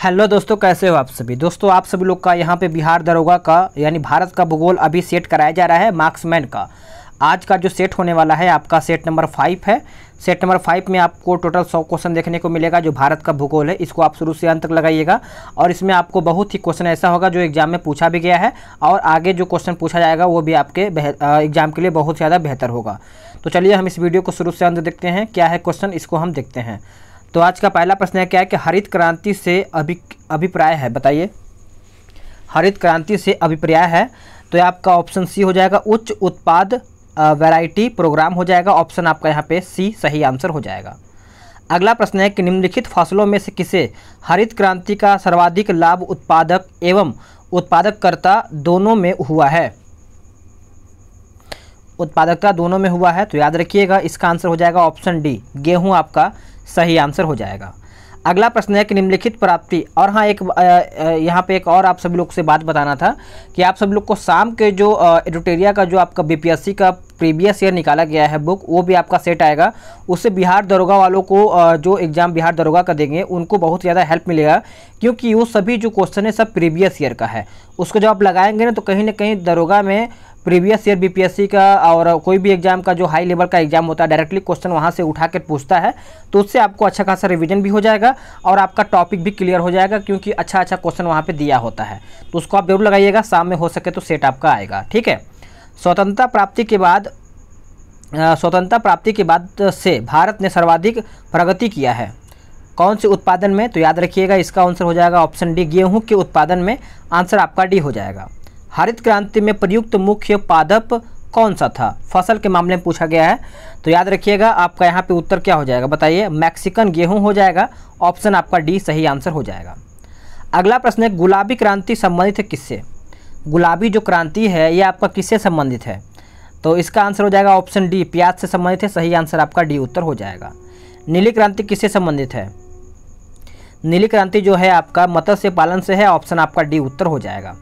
Hello दोस्तों, कैसे हो आप सभी। दोस्तों आप सभी लोग का यहाँ पे बिहार दरोगा का यानी भारत का भूगोल अभी सेट कराया जा रहा है मार्क्समैन का। आज का जो सेट होने वाला है आपका सेट नंबर 5 है। सेट नंबर 5 में आपको टोटल 100 क्वेश्चन देखने को मिलेगा जो भारत का भूगोल है। इसको आप शुरू से अंत तक लगाइएगा और इसमें आपको बहुत ही क्वेश्चन ऐसा होगा जो एग्जाम में पूछा भी गया है और आगे जो क्वेश्चन पूछा जाएगा वो भी आपके एग्जाम के लिए बहुत ज़्यादा बेहतर होगा। तो चलिए हम इस वीडियो को शुरू से अंत देखते हैं, क्या है क्वेश्चन इसको हम देखते हैं। तो आज का पहला प्रश्न है क्या है कि हरित क्रांति से अभिप्राय है, बताइए। हरित क्रांति से अभिप्राय है तो ये आपका ऑप्शन सी हो जाएगा, उच्च उत्पाद वैरायटी प्रोग्राम हो जाएगा। ऑप्शन आपका यहाँ पे सी सही आंसर हो जाएगा। अगला प्रश्न है कि निम्नलिखित फसलों में से किसे हरित क्रांति का सर्वाधिक लाभ उत्पादक एवं उत्पादककर्ता दोनों में हुआ है। उत्पादकता दोनों में हुआ है तो याद रखिएगा इसका आंसर हो जाएगा ऑप्शन डी, गेहूं आपका सही आंसर हो जाएगा। अगला प्रश्न है कि निम्नलिखित प्राप्ति, और हाँ एक यहाँ पे एक और आप सभी लोग से बात बताना था कि आप सभी लोग को शाम के जो एडिटोरिया का जो आपका बीपीएससी का प्रीवियस ईयर निकाला गया है बुक, वो भी आपका सेट आएगा। उससे बिहार दरोगा वालों को जो एग्ज़ाम बिहार दरोगा का देंगे उनको बहुत ज़्यादा हेल्प मिलेगा, क्योंकि वो सभी जो क्वेश्चन है सब प्रीवियस ईयर का है। उसको जब आप लगाएंगे ना तो कहीं ना कहीं दरोगा में प्रीवियस ईयर बीपीएससी का और कोई भी एग्जाम का जो हाई लेवल का एग्जाम होता है डायरेक्टली क्वेश्चन वहाँ से उठा कर पूछता है, तो उससे आपको अच्छा खासा रिवीजन भी हो जाएगा और आपका टॉपिक भी क्लियर हो जाएगा, क्योंकि अच्छा क्वेश्चन वहाँ पे दिया होता है। तो उसको आप जरूर लगाइएगा, शाम में हो सके तो सेट आपका आएगा, ठीक है। स्वतंत्रता प्राप्ति के बाद से भारत ने सर्वाधिक प्रगति किया है कौन से उत्पादन में, तो याद रखिएगा इसका आंसर हो जाएगा ऑप्शन डी, गेहूं के उत्पादन में। आंसर आपका डी हो जाएगा। हरित क्रांति में प्रयुक्त मुख्य पादप कौन सा था, फसल के मामले में पूछा गया है, तो याद रखिएगा आपका यहाँ पे उत्तर क्या हो जाएगा, बताइए। मैक्सिकन गेहूं हो जाएगा। ऑप्शन आपका डी सही आंसर हो जाएगा। अगला प्रश्न है गुलाबी क्रांति संबंधित है किससे। गुलाबी जो क्रांति है ये आपका किससे संबंधित है, तो इसका आंसर हो जाएगा ऑप्शन डी, प्याज से संबंधित है। सही आंसर आपका डी उत्तर हो जाएगा। नीली क्रांति किससे संबंधित है, नीली क्रांति जो है आपका मत्स्य पालन से है। ऑप्शन आपका डी उत्तर हो जाएगा।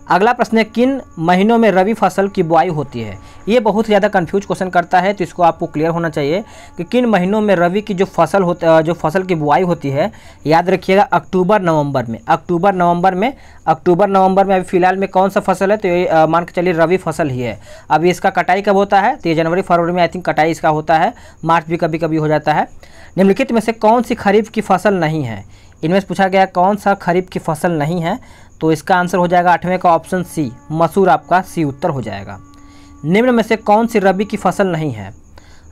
अगला प्रश्न है किन महीनों में रबी फसल की बुआई होती है। ये बहुत ज़्यादा कंफ्यूज क्वेश्चन करता है, तो इसको आपको क्लियर होना चाहिए कि किन महीनों में रबी की जो फसल की बुआई होती है। याद रखिएगा अक्टूबर नवंबर में। अक्टूबर नवंबर में अभी फिलहाल में कौन सा फसल है, तो ये मान के चलिए रबी फसल ही है। अभी इसका कटाई कब होता है, तो ये जनवरी फरवरी में आई थिंक कटाई इसका होता है। मार्च भी कभी कभी हो जाता है। निम्नलिखित में से कौन सी खरीफ की फसल नहीं है, इनमें से पूछा गया कौन सा खरीफ की फसल नहीं है, तो इसका आंसर हो जाएगा 8वें का ऑप्शन सी, मसूर आपका सी उत्तर हो जाएगा। निम्न में से कौन सी रबी की फसल नहीं है,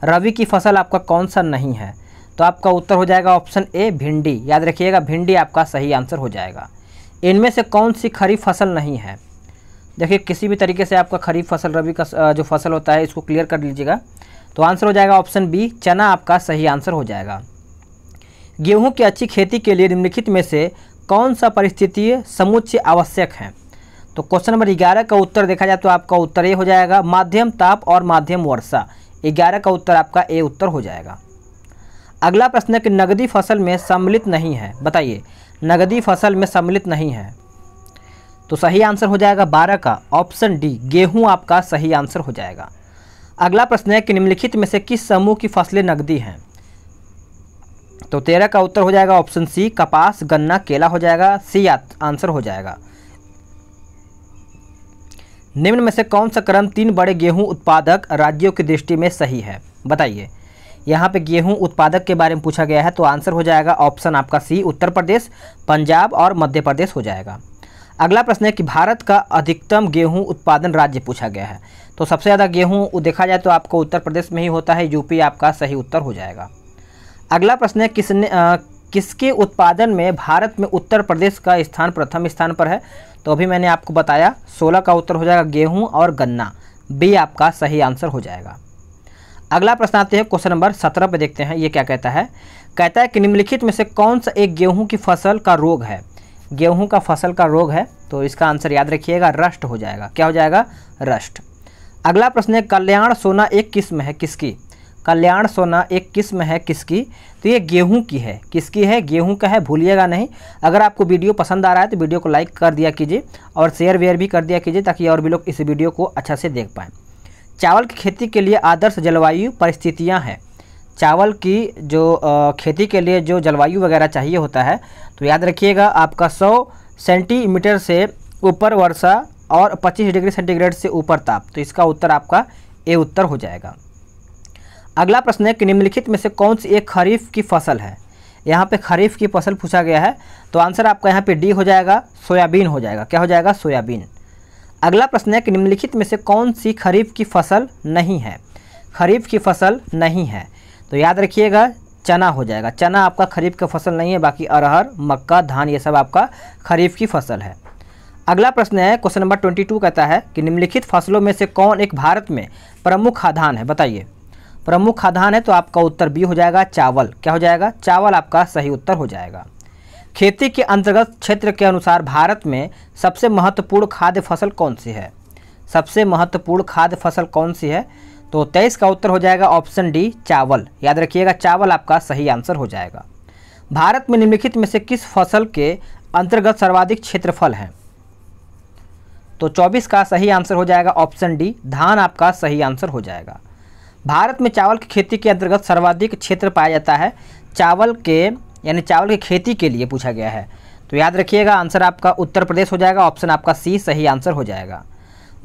रबी की फसल आपका कौन सा नहीं है, तो आपका उत्तर हो जाएगा ऑप्शन ए, भिंडी। याद रखिएगा भिंडी आपका सही आंसर हो जाएगा। इनमें से कौन सी खरीफ फसल नहीं है, देखिए किसी भी तरीके से आपका खरीफ फसल रबी का जो फसल होता है इसको क्लियर कर लीजिएगा, तो आंसर हो जाएगा ऑप्शन बी, चना आपका सही आंसर हो जाएगा। गेहूं की अच्छी खेती के लिए निम्नलिखित में से कौन सा परिस्थितीय समुच्चय आवश्यक है, तो क्वेश्चन नंबर 11 का उत्तर देखा जाए तो आपका उत्तर ए हो जाएगा, माध्यम ताप और माध्यम वर्षा। 11 का उत्तर आपका ए उत्तर हो जाएगा। अगला प्रश्न है कि नगदी फसल में सम्मिलित नहीं है, बताइए। नगदी फसल में सम्मिलित नहीं है तो सही आंसर हो जाएगा 12 का ऑप्शन डी, गेहूं आपका सही आंसर हो जाएगा। अगला प्रश्न है कि निम्नलिखित में से किस समूह की फसलें नगदी हैं, तो 13 का उत्तर हो जाएगा ऑप्शन सी, कपास गन्ना केला हो जाएगा। सी आंसर हो जाएगा। निम्न में से कौन सा क्रम 3 बड़े गेहूं उत्पादक राज्यों की दृष्टि में सही है, बताइए। यहाँ पे गेहूं उत्पादक के बारे में पूछा गया है तो आंसर हो जाएगा ऑप्शन आपका सी, उत्तर प्रदेश, पंजाब और मध्य प्रदेश हो जाएगा। अगला प्रश्न है कि भारत का अधिकतम गेहूं उत्पादन राज्य पूछा गया है, तो सबसे ज़्यादा गेहूँ देखा जाए तो आपको उत्तर प्रदेश में ही होता है, यूपी आपका सही उत्तर हो जाएगा। अगला प्रश्न है किसके उत्पादन में भारत में उत्तर प्रदेश का स्थान प्रथम स्थान पर है, तो अभी मैंने आपको बताया 16 का उत्तर हो जाएगा गेहूं और गन्ना। बी आपका सही आंसर हो जाएगा। अगला प्रश्न आते हैं क्वेश्चन नंबर 17 पे, देखते हैं ये क्या कहता है। कहता है कि निम्नलिखित में से कौन सा एक गेहूं की फसल का रोग है, गेहूं का फसल का रोग है, तो इसका आंसर याद रखिएगा रस्ट हो जाएगा। क्या हो जाएगा, रस्ट। अगला प्रश्न है कल्याण सोना एक किस्म है किसकी, कल्याण सोना एक किस्म है किसकी, तो ये गेहूं की है। किसकी है, गेहूं का है, भूलिएगा नहीं। अगर आपको वीडियो पसंद आ रहा है तो वीडियो को लाइक कर दिया कीजिए और शेयर वेयर भी कर दिया कीजिए, ताकि और भी लोग इस वीडियो को अच्छा से देख पाएँ। चावल की खेती के लिए आदर्श जलवायु परिस्थितियां हैं, चावल की जो खेती के लिए जो जलवायु वगैरह चाहिए होता है, तो याद रखिएगा आपका 100 सेंटीमीटर से ऊपर वर्षा और 25 डिग्री सेंटीग्रेड से ऊपर ताप। तो इसका उत्तर आपका ए उत्तर हो जाएगा। अगला प्रश्न है कि निम्नलिखित में से कौन सी एक खरीफ की फसल है। यहाँ पे खरीफ की फसल पूछा गया है, तो आंसर आपका यहाँ पे डी हो जाएगा, सोयाबीन हो जाएगा। क्या हो जाएगा? सोयाबीन। अगला प्रश्न है कि निम्नलिखित में से कौन सी खरीफ की फसल नहीं है। खरीफ की फसल नहीं है, तो याद रखिएगा चना हो जाएगा। चना आपका खरीफ का फसल नहीं है, बाकी अरहर, मक्का, धान ये सब आपका खरीफ की फसल है। अगला प्रश्न है क्वेश्चन नंबर 22 कहता है कि निम्नलिखित फसलों में से कौन एक भारत में प्रमुख खाद्यान्न है, बताइए। प्रमुख खाद्यान्न है, तो आपका उत्तर बी हो जाएगा, चावल। क्या हो जाएगा? चावल आपका सही उत्तर हो जाएगा। खेती के अंतर्गत क्षेत्र के अनुसार भारत में सबसे महत्वपूर्ण खाद्य फसल कौन सी है। सबसे महत्वपूर्ण खाद्य फसल कौन सी है? तो 23 का उत्तर हो जाएगा ऑप्शन डी, चावल। याद रखिएगा चावल आपका सही आंसर हो जाएगा। भारत में निम्नलिखित में से किस फसल के अंतर्गत सर्वाधिक क्षेत्रफल है? तो 24 का सही आंसर हो जाएगा ऑप्शन डी, धान आपका सही आंसर हो जाएगा। भारत में चावल की खेती के अंतर्गत सर्वाधिक क्षेत्र पाया जाता है चावल के, यानी चावल की खेती के लिए पूछा गया है, तो याद रखिएगा आंसर आपका उत्तर प्रदेश हो जाएगा। ऑप्शन आपका सी सही आंसर हो जाएगा।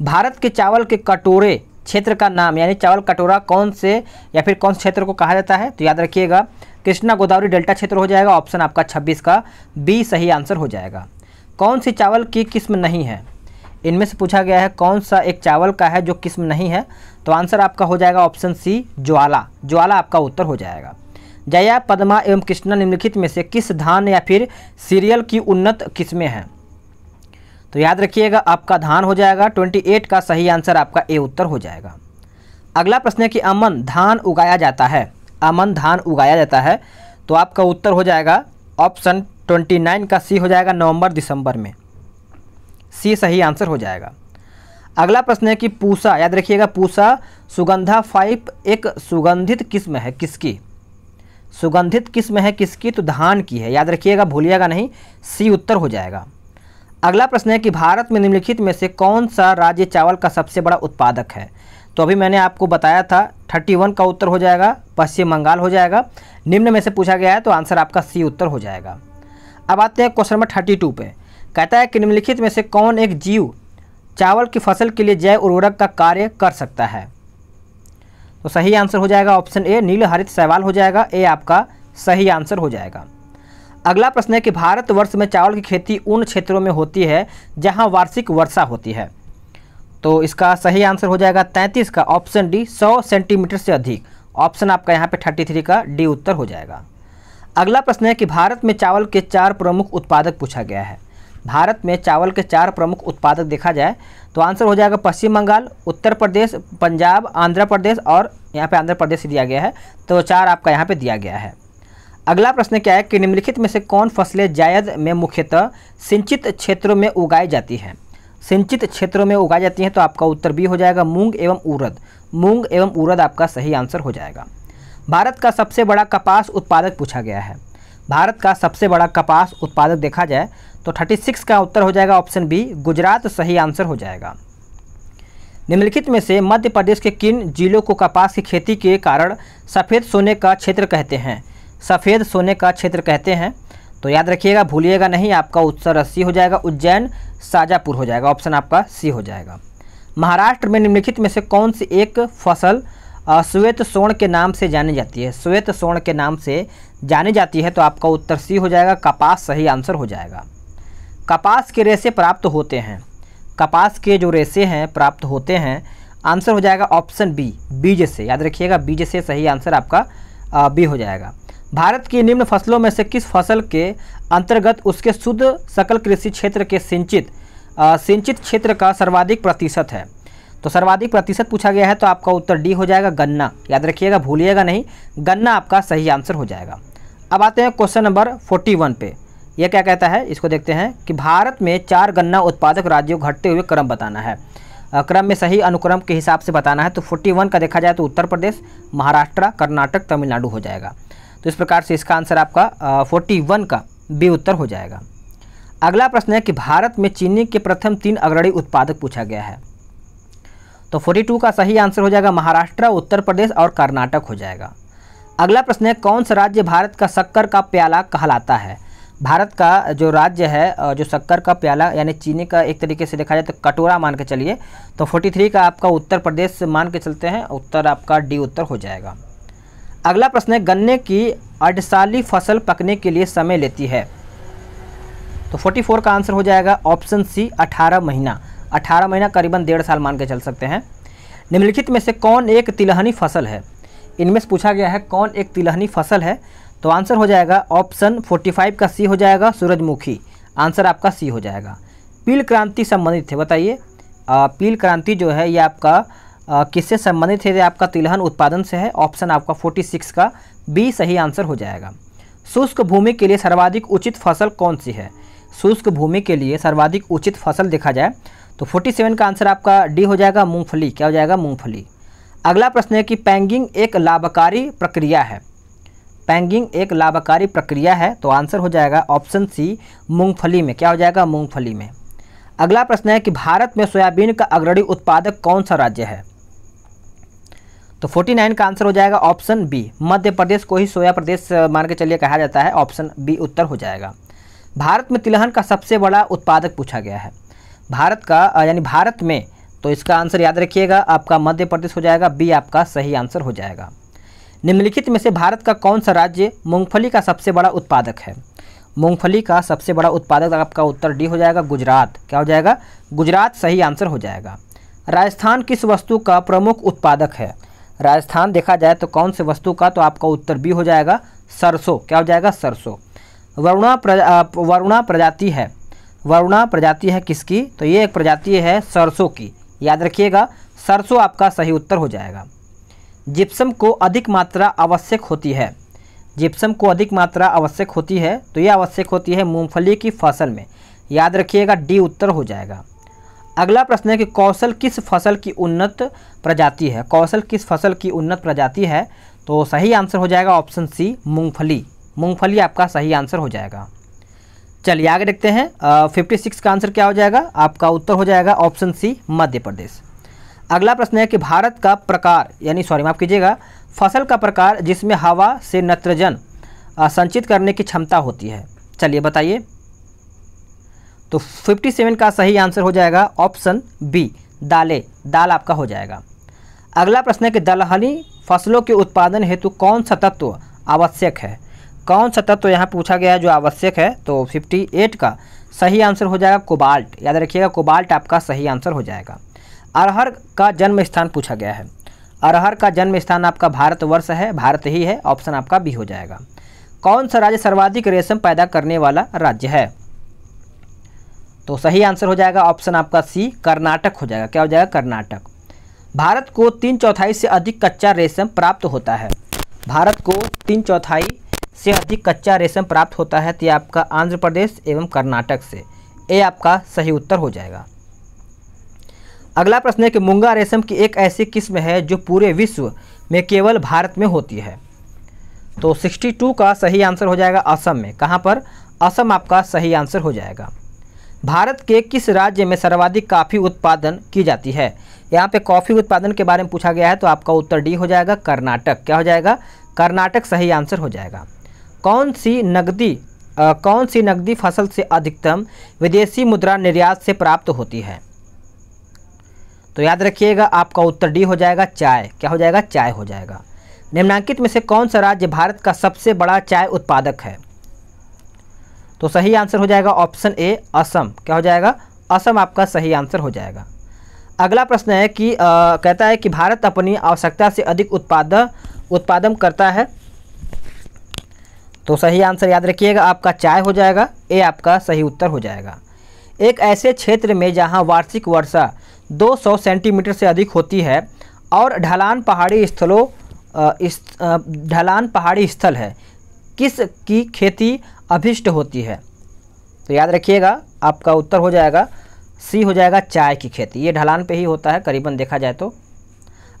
भारत के चावल के कटोरे क्षेत्र का नाम, यानी चावल कटोरा कौन से या फिर कौन से क्षेत्र को कहा जाता है? तो याद रखिएगा कृष्णा गोदावरी डेल्टा क्षेत्र हो जाएगा। ऑप्शन आपका 26 का बी सही आंसर हो जाएगा। कौन सी चावल की किस्म नहीं है? इनमें से पूछा गया है कौन सा एक चावल का है जो किस्म नहीं है, तो आंसर आपका हो जाएगा ऑप्शन सी, ज्वाला। ज्वाला आपका उत्तर हो जाएगा। जया, पद्मा एवं कृष्णा निम्नलिखित में से किस धान या फिर सीरियल की उन्नत किस्में हैं? तो याद रखिएगा आपका धान हो जाएगा। 28 का सही आंसर आपका ए उत्तर हो जाएगा। अगला प्रश्न है कि अमन धान उगाया जाता है। अमन धान उगाया जाता है, तो आपका उत्तर हो जाएगा ऑप्शन 29 का सी हो जाएगा, नवंबर दिसंबर में। सी सही आंसर हो जाएगा। अगला प्रश्न है कि पूसा, याद रखिएगा पूसा सुगंधा 5 एक सुगंधित किस्म है किसकी? सुगंधित किस्म है किसकी? तो धान की है। याद रखिएगा, भूलिएगा नहीं, सी उत्तर हो जाएगा। अगला प्रश्न है कि भारत में निम्नलिखित में से कौन सा राज्य चावल का सबसे बड़ा उत्पादक है? तो अभी मैंने आपको बताया था 31 का उत्तर हो जाएगा, पश्चिम बंगाल हो जाएगा। निम्न में से पूछा गया है, तो आंसर आपका सी उत्तर हो जाएगा। अब आते हैं क्वेश्चन नंबर 32 पे। कहता है कि निम्नलिखित में से कौन एक जीव चावल की फसल के लिए जैव उर्वरक का कार्य कर सकता है? तो सही आंसर हो जाएगा ऑप्शन ए, नील हरित शैवाल हो जाएगा। ए आपका सही आंसर हो जाएगा। अगला प्रश्न है कि भारतवर्ष में चावल की खेती उन क्षेत्रों में होती है जहां वार्षिक वर्षा होती है, तो इसका सही आंसर हो जाएगा 33 का ऑप्शन डी, 100 सेंटीमीटर से अधिक। ऑप्शन आपका यहाँ पे 33 का डी उत्तर हो जाएगा। अगला प्रश्न है कि भारत में चावल के 4 प्रमुख उत्पादक पूछा गया है। भारत में चावल के 4 प्रमुख उत्पादक देखा जाए तो आंसर हो जाएगा पश्चिम बंगाल, उत्तर प्रदेश, पंजाब, आंध्र प्रदेश, और यहाँ पे आंध्र प्रदेश दिया गया है, तो 4 आपका यहाँ पे दिया गया है। अगला प्रश्न क्या है कि निम्नलिखित में से कौन फसलें जायद में मुख्यतः सिंचित क्षेत्रों में उगाई जाती हैं? सिंचित क्षेत्रों में उगाई जाती हैं, तो आपका उत्तर बी हो जाएगा, मूंग एवं उड़द। मूंग एवं उड़द आपका सही आंसर हो जाएगा। भारत का सबसे बड़ा कपास उत्पादक पूछा गया है। भारत का सबसे बड़ा कपास उत्पादक देखा जाए तो 36 का उत्तर हो जाएगा ऑप्शन बी, गुजरात सही आंसर हो जाएगा। निम्नलिखित में से मध्य प्रदेश के किन जिलों को कपास की खेती के कारण सफ़ेद सोने का क्षेत्र कहते हैं? सफ़ेद सोने का क्षेत्र कहते हैं, तो याद रखिएगा, भूलिएगा नहीं, आपका उत्तर सी हो जाएगा, उज्जैन, शाजापुर हो जाएगा। ऑप्शन आपका सी हो जाएगा। महाराष्ट्र में निम्नलिखित में से कौन सी एक फसल श्वेत स्वर्ण के नाम से जानी जाती है? श्वेत स्वर्ण के नाम से जानी जाती है, तो आपका उत्तर सी हो जाएगा, कपास सही आंसर हो जाएगा। कपास के रेशे प्राप्त होते हैं, कपास के जो रेशे हैं प्राप्त होते हैं, आंसर हो जाएगा ऑप्शन बी, बीज से। याद रखिएगा, बीज से सही आंसर आपका बी हो जाएगा। भारत की निम्न फसलों में से किस फसल के अंतर्गत उसके शुद्ध सकल कृषि क्षेत्र के सिंचित क्षेत्र का सर्वाधिक प्रतिशत है? तो सर्वाधिक प्रतिशत पूछा गया है, तो आपका उत्तर डी हो जाएगा, गन्ना। याद रखिएगा, भूलिएगा नहीं, गन्ना आपका सही आंसर हो जाएगा। अब आते हैं क्वेश्चन नंबर 41 पे। यह क्या कहता है, इसको देखते हैं कि भारत में 4 गन्ना उत्पादक राज्यों घटते हुए क्रम बताना है। क्रम में सही अनुक्रम के हिसाब से बताना है। तो 41 का देखा जाए तो उत्तर प्रदेश, महाराष्ट्र, कर्नाटक, तमिलनाडु हो जाएगा। तो इस प्रकार से इसका आंसर आपका 41 का बी उत्तर हो जाएगा। अगला प्रश्न है कि भारत में चीनी के प्रथम 3 अग्रणी उत्पादक पूछा गया है। तो 42 का सही आंसर हो जाएगा महाराष्ट्र, उत्तर प्रदेश और कर्नाटक हो जाएगा। अगला प्रश्न है, कौन सा राज्य भारत का शक्कर का प्याला कहलाता है? भारत का जो राज्य है जो शक्कर का प्याला यानी चीनी का एक तरीके से देखा जाए तो कटोरा मान के चलिए, तो 43 का आपका उत्तर प्रदेश मान के चलते हैं, उत्तर आपका डी उत्तर हो जाएगा। अगला प्रश्न है, गन्ने की अर्धसाली फसल पकने के लिए समय लेती है? तो 44 का आंसर हो जाएगा ऑप्शन सी 18 महीना। 18 महीना करीबन 1.5 साल मान के चल सकते हैं। निम्नलिखित में से कौन एक तिलहनी फसल है? इनमें से पूछा गया है कौन एक तिलहनी फसल है, तो आंसर हो जाएगा ऑप्शन 45 का सी हो जाएगा सूरजमुखी। आंसर आपका सी हो जाएगा। पील क्रांति संबंधित है, बताइए पील क्रांति जो है ये आपका किससे संबंधित है? ये आपका तिलहन उत्पादन से है। ऑप्शन आपका 46 का बी सही आंसर हो जाएगा। शुष्क भूमि के लिए सर्वाधिक उचित फसल कौन सी है? शुष्क भूमि के लिए सर्वाधिक उचित फसल देखा जाए तो 47 का आंसर आपका डी हो जाएगा मूंगफली। क्या हो जाएगा? मूंगफली। अगला प्रश्न है कि पैंगिंग एक लाभकारी प्रक्रिया है। पैंगिंग एक लाभकारी प्रक्रिया है, तो आंसर हो जाएगा ऑप्शन सी मूंगफली में। क्या हो जाएगा? मूंगफली में। अगला प्रश्न है कि भारत में सोयाबीन का अग्रणी उत्पादक कौन सा राज्य है? तो 49 का आंसर हो जाएगा ऑप्शन बी मध्य प्रदेश को ही सोया प्रदेश मान के चलिए कहा जाता है। ऑप्शन बी उत्तर हो जाएगा। भारत में तिलहन का सबसे बड़ा उत्पादक पूछा गया है, भारत का यानी भारत में, तो इसका आंसर याद रखिएगा आपका मध्य प्रदेश हो जाएगा। बी आपका सही आंसर हो जाएगा। निम्नलिखित में से भारत का कौन सा राज्य मूंगफली का सबसे बड़ा उत्पादक है? मूंगफली का सबसे बड़ा उत्पादक आपका उत्तर डी हो जाएगा गुजरात। क्या हो जाएगा? गुजरात सही आंसर हो जाएगा। राजस्थान किस वस्तु का प्रमुख उत्पादक है? राजस्थान देखा जाए तो कौन से वस्तु का, तो आपका उत्तर बी हो जाएगा सरसों। क्या हो जाएगा? सरसों। वरुणा प्रजाति है, वरुणा प्रजाति है किसकी? तो ये एक प्रजाति है सरसों की, याद रखिएगा सरसों आपका सही उत्तर हो जाएगा। जिप्सम को अधिक मात्रा आवश्यक होती है, जिप्सम को अधिक मात्रा आवश्यक होती है, तो ये आवश्यक होती है मूंगफली की फसल में, याद रखिएगा डी उत्तर हो जाएगा। अगला प्रश्न है कि कौशल किस फसल की उन्नत प्रजाति है? कौशल किस फसल की उन्नत प्रजाति है? तो सही आंसर हो जाएगा ऑप्शन सी मूंगफली। मूंगफली आपका सही आंसर हो जाएगा। चलिए आगे देखते हैं। 56 का आंसर क्या हो जाएगा? आपका उत्तर हो जाएगा ऑप्शन सी मध्य प्रदेश। अगला प्रश्न है कि भारत का प्रकार यानी माफ़ कीजिएगा फसल का प्रकार जिसमें हवा से नाइट्रोजन संचित करने की क्षमता होती है, चलिए बताइए। तो 57 का सही आंसर हो जाएगा ऑप्शन बी दालें, दाल आपका हो जाएगा। अगला प्रश्न है कि दलहनी फसलों के उत्पादन हेतु कौन सा तत्व आवश्यक है? कौन सा तत्व यहाँ पूछा गया है जो आवश्यक है? तो 58 का सही आंसर हो जाएगा कोबाल्ट। याद रखिएगा कोबाल्ट आपका सही आंसर हो जाएगा। अरहर का जन्म स्थान पूछा गया है, अरहर का जन्म स्थान आपका भारतवर्ष है, भारत ही है। ऑप्शन आपका बी हो जाएगा। कौन सा राज्य सर्वाधिक रेशम पैदा करने वाला राज्य है? तो सही आंसर हो जाएगा ऑप्शन आपका सी कर्नाटक हो जाएगा। क्या हो जाएगा? कर्नाटक। भारत को 3/4 से अधिक कच्चा रेशम प्राप्त होता है, भारत को 3/4 से अधिक कच्चा रेशम प्राप्त होता है, तो ये आपका आंध्र प्रदेश एवं कर्नाटक से। ए आपका सही उत्तर हो जाएगा। अगला प्रश्न है कि मूंगा रेशम की एक ऐसी किस्म है जो पूरे विश्व में केवल भारत में होती है। तो 62 का सही आंसर हो जाएगा असम में। कहाँ पर? असम आपका सही आंसर हो जाएगा। भारत के किस राज्य में सर्वाधिक कॉफ़ी उत्पादन की जाती है? यहाँ पे कॉफ़ी उत्पादन के बारे में पूछा गया है, तो आपका उत्तर डी हो जाएगा कर्नाटक। क्या हो जाएगा? कर्नाटक सही आंसर हो जाएगा। कौन सी नकदी फसल से अधिकतम विदेशी मुद्रा निर्यात से प्राप्त होती है? तो याद रखिएगा आपका उत्तर डी हो जाएगा चाय। क्या हो जाएगा? चाय हो जाएगा। निम्नलिखित में से कौन सा राज्य भारत का सबसे बड़ा चाय उत्पादक है? तो सही आंसर हो जाएगा ऑप्शन ए असम। क्या हो जाएगा? असम आपका सही आंसर हो जाएगा। अगला प्रश्न है कि कहता है कि भारत अपनी आवश्यकता से अधिक उत्पादन करता है, तो सही आंसर याद रखिएगा आपका चाय हो जाएगा। ए आपका सही उत्तर हो जाएगा। एक ऐसे क्षेत्र में जहां वार्षिक वर्षा 200 सेंटीमीटर से अधिक होती है और ढलान पहाड़ी स्थल है, किस की खेती अभिष्ट होती है? तो याद रखिएगा आपका उत्तर हो जाएगा सी हो जाएगा चाय की खेती। ये ढलान पे ही होता है करीबन देखा जाए तो।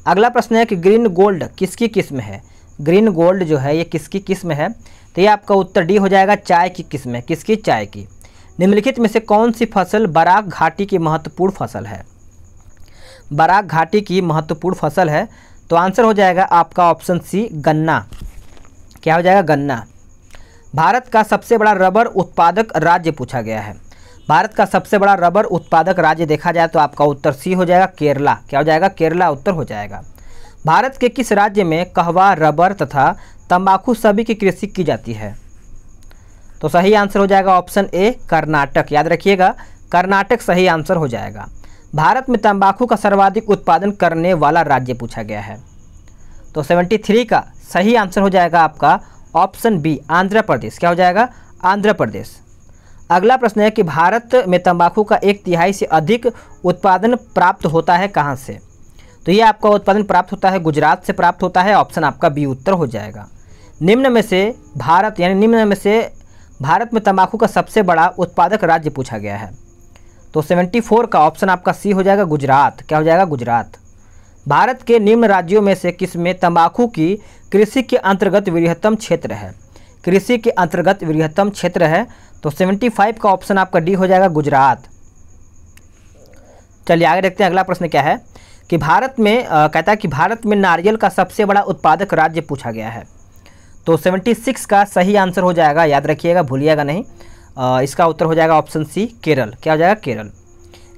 अगला प्रश्न है कि ग्रीन गोल्ड किसकी किस्म है? ग्रीन गोल्ड जो है ये किसकी किस्म है? तो ये आपका उत्तर डी हो जाएगा चाय की किस्म है। किसकी? चाय की। निम्नलिखित में से कौन सी फसल बराक घाटी की महत्वपूर्ण फसल है? बराक घाटी की महत्वपूर्ण फसल है, तो आंसर हो जाएगा आपका ऑप्शन सी गन्ना। क्या हो जाएगा? गन्ना। भारत का सबसे बड़ा रबर उत्पादक राज्य पूछा गया है। भारत का सबसे बड़ा रबर उत्पादक राज्य देखा जाए तो आपका उत्तर सी हो जाएगा, केरला। क्या हो जाएगा? केरला उत्तर हो जाएगा। भारत के किस राज्य में कहवा, रबर तथा तंबाकू सभी की कृषि की जाती है? तो सही आंसर हो जाएगा ऑप्शन ए, कर्नाटक। याद रखिएगा, कर्नाटक सही आंसर हो जाएगा। भारत में तंबाकू का सर्वाधिक उत्पादन करने वाला राज्य पूछा गया है। तो 73 का सही आंसर हो जाएगा आपका ऑप्शन बी, आंध्र प्रदेश। क्या हो जाएगा? आंध्र प्रदेश। अगला प्रश्न है कि भारत में तंबाकू का 1/3 से अधिक उत्पादन प्राप्त होता है कहाँ से? तो ये आपका उत्पादन प्राप्त होता है गुजरात से प्राप्त होता है। ऑप्शन आपका बी उत्तर हो जाएगा। निम्न में से भारत में तंबाकू का सबसे बड़ा उत्पादक राज्य पूछा गया है। तो 74 का ऑप्शन आपका सी हो जाएगा, गुजरात। क्या हो जाएगा? गुजरात। भारत के निम्न राज्यों में से किस में तंबाकू की कृषि के अंतर्गत वृहत्तम क्षेत्र है? कृषि के अंतर्गत वृहत्तम क्षेत्र है। तो 75 का ऑप्शन आपका डी हो जाएगा, गुजरात। चलिए आगे देखते हैं। अगला प्रश्न क्या है कि भारत में कहता है कि भारत में नारियल का सबसे बड़ा उत्पादक राज्य पूछा गया है। तो 76 का सही आंसर हो जाएगा, याद रखिएगा, भूलिएगा नहीं। इसका उत्तर हो जाएगा ऑप्शन सी, केरल। क्या हो जाएगा? केरल।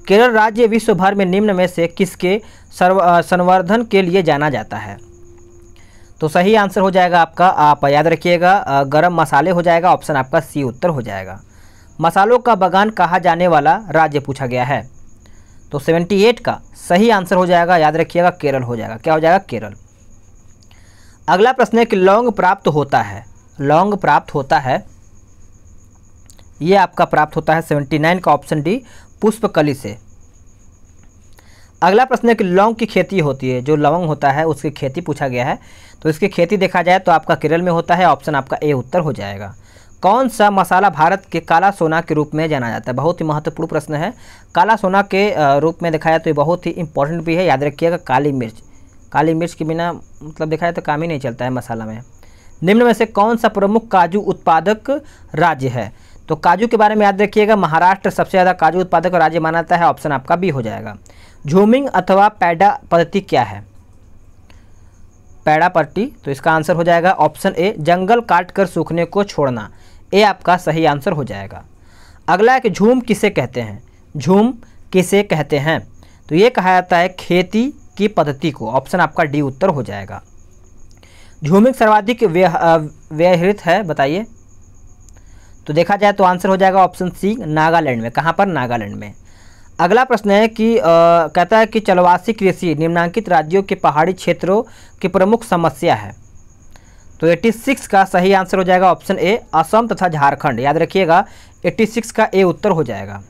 केरल राज्य विश्व भर में निम्न में से किसके संवर्धन के लिए जाना जाता है? तो सही आंसर हो जाएगा आपका, आप याद रखिएगा, गरम मसाले हो जाएगा। ऑप्शन आपका सी उत्तर हो जाएगा। मसालों का बागान कहा जाने वाला राज्य पूछा गया है। तो 78 का सही आंसर हो जाएगा, याद रखिएगा, केरल हो जाएगा। क्या हो जाएगा? केरल। अगला प्रश्न है कि लौंग प्राप्त होता है। लौंग प्राप्त होता है, ये आपका प्राप्त होता है 79 का ऑप्शन डी, पुष्पकली से। अगला प्रश्न है कि लौंग की खेती होती है, जो लवंग होता है उसकी खेती पूछा गया है। तो इसकी खेती देखा जाए तो आपका केरल में होता है। ऑप्शन आपका ए उत्तर हो जाएगा। कौन सा मसाला भारत के काला सोना के रूप में जाना जाता है? बहुत ही महत्वपूर्ण प्रश्न है। काला सोना के रूप में देखा जाए तो ये बहुत ही इंपॉर्टेंट भी है, याद रखिएगा, काली मिर्च। काली मिर्च के बिना मतलब देखा जाए तो काम ही नहीं चलता है मसाला में। निम्न में से कौन सा प्रमुख काजू उत्पादक राज्य है? तो काजू के बारे में याद रखिएगा, महाराष्ट्र सबसे ज़्यादा काजू उत्पादक राज्य माना जाता है। ऑप्शन आपका बी हो जाएगा। झूमिंग अथवा पैडा पद्धति क्या है? पैडा पट्टी, तो इसका आंसर हो जाएगा ऑप्शन ए, जंगल काटकर सूखने को छोड़ना। ए आपका सही आंसर हो जाएगा। अगला है कि झूम किसे कहते हैं? झूम किसे कहते हैं? तो ये कहा जाता है खेती की पद्धति को। ऑप्शन आपका डी उत्तर हो जाएगा। झूमिंग सर्वाधिक व्यवहृत है, बताइए। तो देखा जाए तो आंसर हो जाएगा ऑप्शन सी, नागालैंड में। कहाँ पर? नागालैंड में। अगला प्रश्न है कि कहता है कि चलवासी कृषि निम्नांकित राज्यों के पहाड़ी क्षेत्रों की प्रमुख समस्या है। तो 86 का सही आंसर हो जाएगा ऑप्शन ए, असम तथा झारखंड। याद रखिएगा, 86 का ए उत्तर हो जाएगा।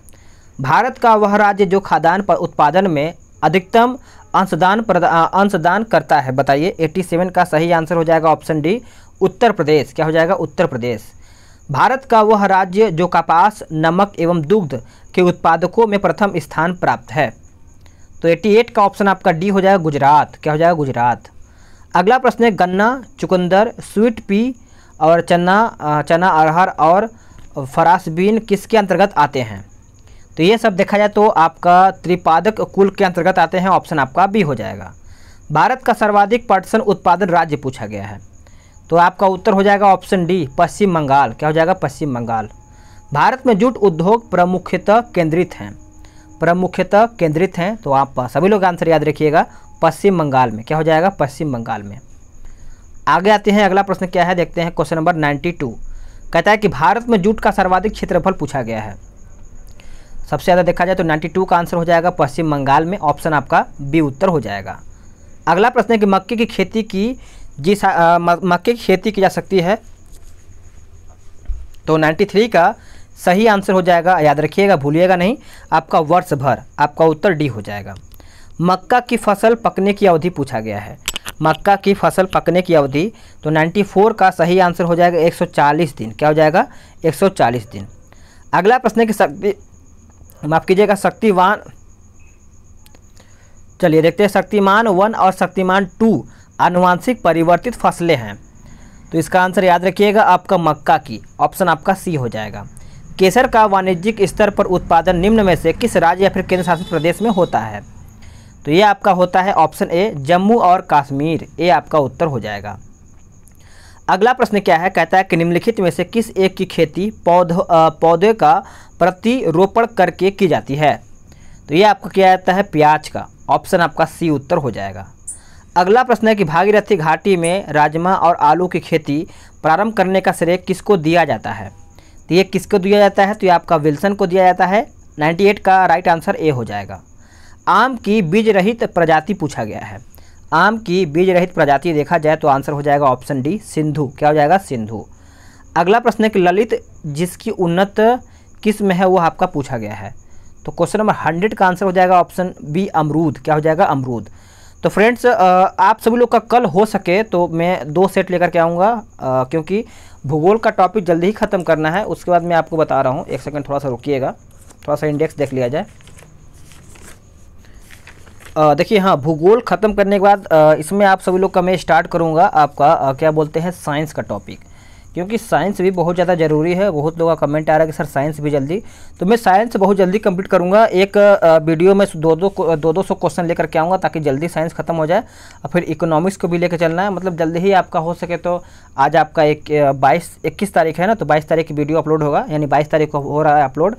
भारत का वह राज्य जो खाद्यान्न उत्पादन में अधिकतम अंशदान करता है, बताइए। 87 का सही आंसर हो जाएगा ऑप्शन डी, उत्तर प्रदेश। क्या हो जाएगा? उत्तर प्रदेश। भारत का वह राज्य जो कपास, नमक एवं दुग्ध के उत्पादकों में प्रथम स्थान प्राप्त है। तो 88 का ऑप्शन आपका डी हो जाएगा, गुजरात। क्या हो जाएगा? गुजरात। अगला प्रश्न है गन्ना, चुकंदर, स्वीट पी और चना अरहर और फरासबीन किसके अंतर्गत आते हैं? तो ये सब देखा जाए तो आपका त्रिपादक कुल के अंतर्गत आते हैं। ऑप्शन आपका बी हो जाएगा। भारत का सर्वाधिक पटसन उत्पादन राज्य पूछा गया है। तो आपका उत्तर हो जाएगा ऑप्शन डी, पश्चिम बंगाल। क्या हो जाएगा? पश्चिम बंगाल। भारत में जूट उद्योग प्रमुखतः केंद्रित हैं। तो आप सभी लोग आंसर याद रखिएगा, पश्चिम बंगाल में। क्या हो जाएगा? पश्चिम बंगाल में। आगे आते हैं। अगला प्रश्न क्या है, देखते हैं। क्वेश्चन नंबर 92 कहता है कि भारत में जूट का सर्वाधिक क्षेत्रफल पूछा गया है। सबसे ज़्यादा देखा जाए तो 92 का आंसर हो जाएगा पश्चिम बंगाल में। ऑप्शन आपका बी उत्तर हो जाएगा। अगला प्रश्न है कि मक्के की खेती की जा सकती है। तो 93 का सही आंसर हो जाएगा, याद रखिएगा, भूलिएगा नहीं, आपका वर्ष भर। आपका उत्तर डी हो जाएगा। मक्का की फसल पकने की अवधि पूछा गया है। मक्का की फसल पकने की अवधि, तो 94 का सही आंसर हो जाएगा 140 दिन। क्या हो जाएगा? 140 दिन। अगला प्रश्न है कि शक्तिमान, चलिए देखते हैं। शक्तिमान 1 और शक्तिमान 2 आनुवांशिक परिवर्तित फसलें हैं। तो इसका आंसर याद रखिएगा, आपका मक्का की। ऑप्शन आपका सी हो जाएगा। केसर का वाणिज्यिक स्तर पर उत्पादन निम्न में से किस राज्य या फिर केंद्र शासित प्रदेश में होता है? तो ये आपका होता है ऑप्शन ए, जम्मू और कश्मीर। ए आपका उत्तर हो जाएगा। अगला प्रश्न क्या है, कहता है कि निम्नलिखित में से किस एक की खेती पौधे का प्रतिरोपण करके की जाती है। तो ये आपको किया जाता है प्याज का। ऑप्शन आपका सी उत्तर हो जाएगा। अगला प्रश्न है कि भागीरथी घाटी में राजमा और आलू की खेती प्रारंभ करने का श्रेय किसको दिया जाता है। तो ये किसको दिया जाता है, तो ये आपका विल्सन को दिया जाता है। 98 का राइट आंसर ए हो जाएगा। आम की बीज रहित प्रजाति पूछा गया है। आम की बीज रहित प्रजाति देखा जाए तो आंसर हो जाएगा ऑप्शन डी सिंधु। क्या हो जाएगा, सिंधु। अगला प्रश्न है कि ललित जिसकी उन्नत किस्म है वो आपका पूछा गया है। तो क्वेश्चन नंबर 100 का आंसर हो जाएगा ऑप्शन बी अमरूद। क्या हो जाएगा, अमरूद। तो फ्रेंड्स आप सभी लोग का कल हो सके तो मैं 2 सेट लेकर के आऊँगा, क्योंकि भूगोल का टॉपिक जल्दी ही ख़त्म करना है। उसके बाद मैं आपको बता रहा हूँ, एक सेकंड थोड़ा सा रुकिएगा, थोड़ा सा इंडेक्स देख लिया जाए। देखिए हाँ, भूगोल ख़त्म करने के बाद इसमें आप सभी लोग का मैं स्टार्ट करूँगा आपका क्या बोलते हैं साइंस का टॉपिक, क्योंकि साइंस भी बहुत ज़्यादा ज़रूरी है। बहुत लोगों का कमेंट आ रहा है कि सर साइंस भी जल्दी, तो मैं साइंस बहुत जल्दी कंप्लीट करूँगा। एक वीडियो में 200 क्वेश्चन लेकर के आऊँगा ताकि जल्दी साइंस खत्म हो जाए। और फिर इकोनॉमिक्स को भी लेकर चलना है, मतलब जल्दी ही आपका हो सके तो आज आपका 21 तारीख है ना, तो 22 तारीख की वीडियो अपलोड होगा, यानी 22 तारीख को हो रहा है अपलोड।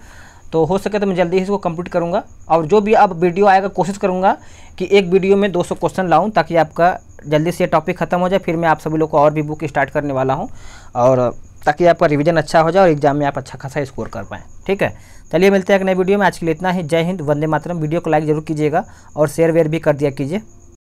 तो हो सके तो मैं जल्दी ही इसको कंप्लीट करूँगा। और जो भी अब वीडियो आएगा कोशिश करूँगा कि एक वीडियो में 200 क्वेश्चन लाऊँ ताकि आपका जल्दी से ये टॉपिक ख़त्म हो जाए। फिर मैं आप सभी लोग को और भी बुक स्टार्ट करने वाला हूँ, और ताकि आपका रिवीजन अच्छा हो जाए और एग्जाम में आप अच्छा खासा स्कोर कर पाएँ। ठीक है, चलिए मिलते हैं एक नए वीडियो में। आज के लिए इतना ही। जय हिंद, वंदे मातरम। वीडियो को लाइक जरूर कीजिएगा और शेयर वेयर भी कर दिया कीजिए।